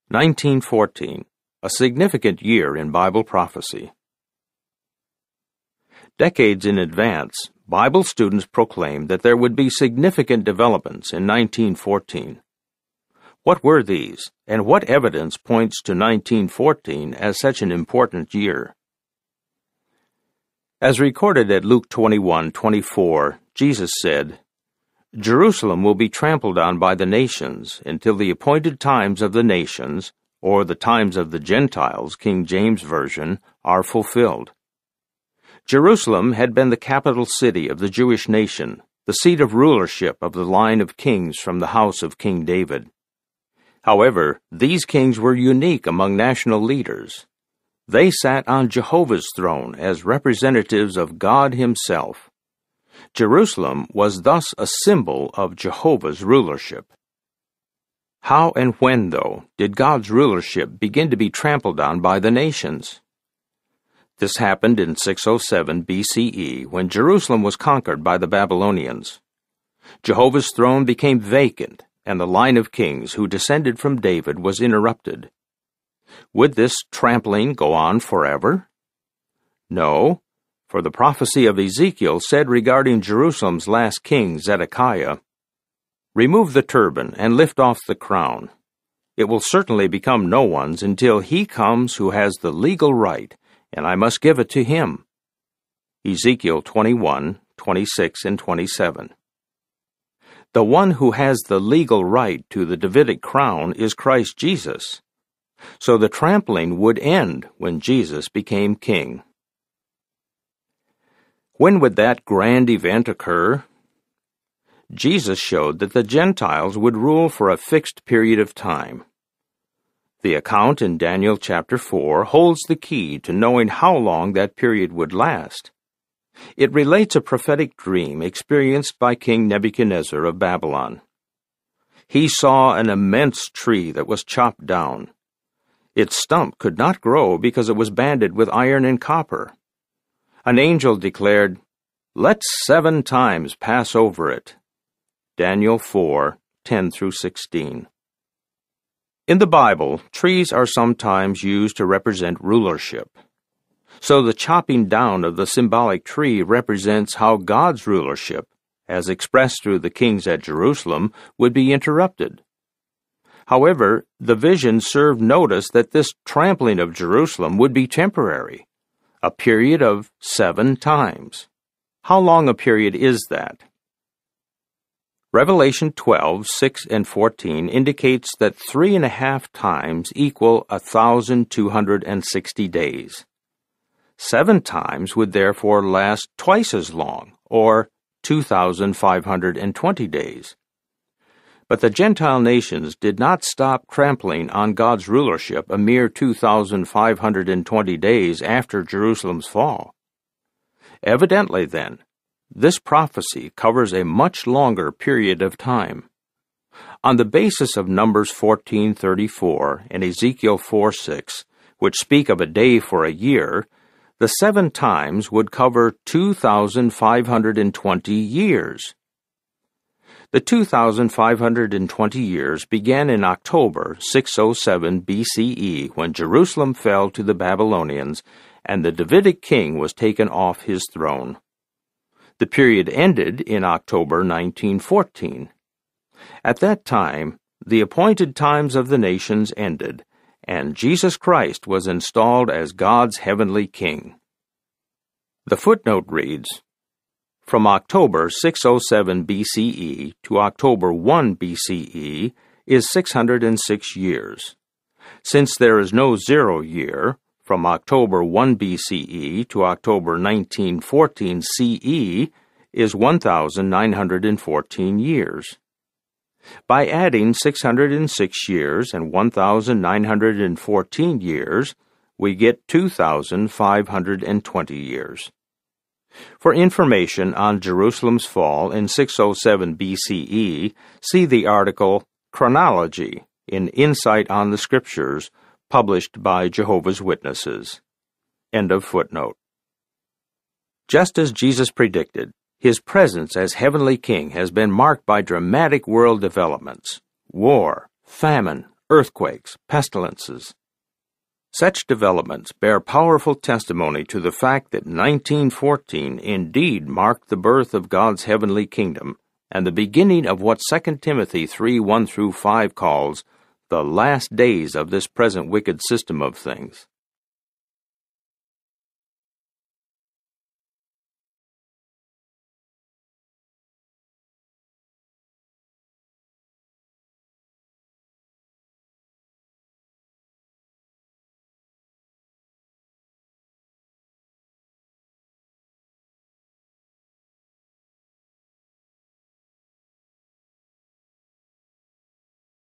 1914, a significant year in Bible prophecy. Decades in advance, Bible students proclaimed that there would be significant developments in 1914. What were these, and what evidence points to 1914 as such an important year? As recorded at Luke 21:24, Jesus said, "Jerusalem will be trampled on by the nations until the appointed times of the nations, or the times of the Gentiles, King James Version, are fulfilled." Jerusalem had been the capital city of the Jewish nation, the seat of rulership of the line of kings from the house of King David. However, these kings were unique among national leaders. They sat on Jehovah's throne as representatives of God Himself. Jerusalem was thus a symbol of Jehovah's rulership. How and when, though, did God's rulership begin to be trampled on by the nations? This happened in 607 BCE when Jerusalem was conquered by the Babylonians. Jehovah's throne became vacant, and the line of kings who descended from David was interrupted. Would this trampling go on forever? No, for the prophecy of Ezekiel said regarding Jerusalem's last king, Zedekiah, "Remove the turban and lift off the crown. It will certainly become no one's until he comes who has the legal right, and I must give it to him." Ezekiel 21:26 and 27. The one who has the legal right to the Davidic crown is Christ Jesus. So the trampling would end when Jesus became king. When would that grand event occur? Jesus showed that the Gentiles would rule for a fixed period of time. The account in Daniel chapter 4 holds the key to knowing how long that period would last. It relates a prophetic dream experienced by King Nebuchadnezzar of Babylon. He saw an immense tree that was chopped down. Its stump could not grow because it was banded with iron and copper. An angel declared, "Let 7 times pass over it." Daniel 4:10-16. In the Bible, trees are sometimes used to represent rulership. So the chopping down of the symbolic tree represents how God's rulership, as expressed through the kings at Jerusalem, would be interrupted. However, the vision served notice that this trampling of Jerusalem would be temporary, a period of 7 times. How long a period is that? Revelation 12:6 and 14 indicates that 3.5 times equal 1,260 days. 7 times would therefore last twice as long, or 2,520 days. But the Gentile nations did not stop trampling on God's rulership a mere 2,520 days after Jerusalem's fall. Evidently, then, this prophecy covers a much longer period of time. On the basis of Numbers 14:34 and Ezekiel 4:6, which speak of a day for a year, the 7 times would cover 2,520 years. The 2,520 years began in October 607 BCE when Jerusalem fell to the Babylonians and the Davidic king was taken off his throne. The period ended in October 1914. At that time, the appointed times of the nations ended, and Jesus Christ was installed as God's heavenly king. The footnote reads, "From October 607 BCE to October 1 BCE is 606 years. Since there is no 0 year, from October 1 BCE to October 1914 CE is 1,914 years. By adding 606 years and 1,914 years, we get 2,520 years. For information on Jerusalem's fall in 607 BCE, see the article Chronology in Insight on the Scriptures, published by Jehovah's Witnesses. End of footnote. Just as Jesus predicted, His presence as heavenly king has been marked by dramatic world developments: war, famine, earthquakes, pestilences. Such developments bear powerful testimony to the fact that 1914 indeed marked the birth of God's heavenly kingdom and the beginning of what 2 Timothy 3:1-5 calls the last days of this present wicked system of things.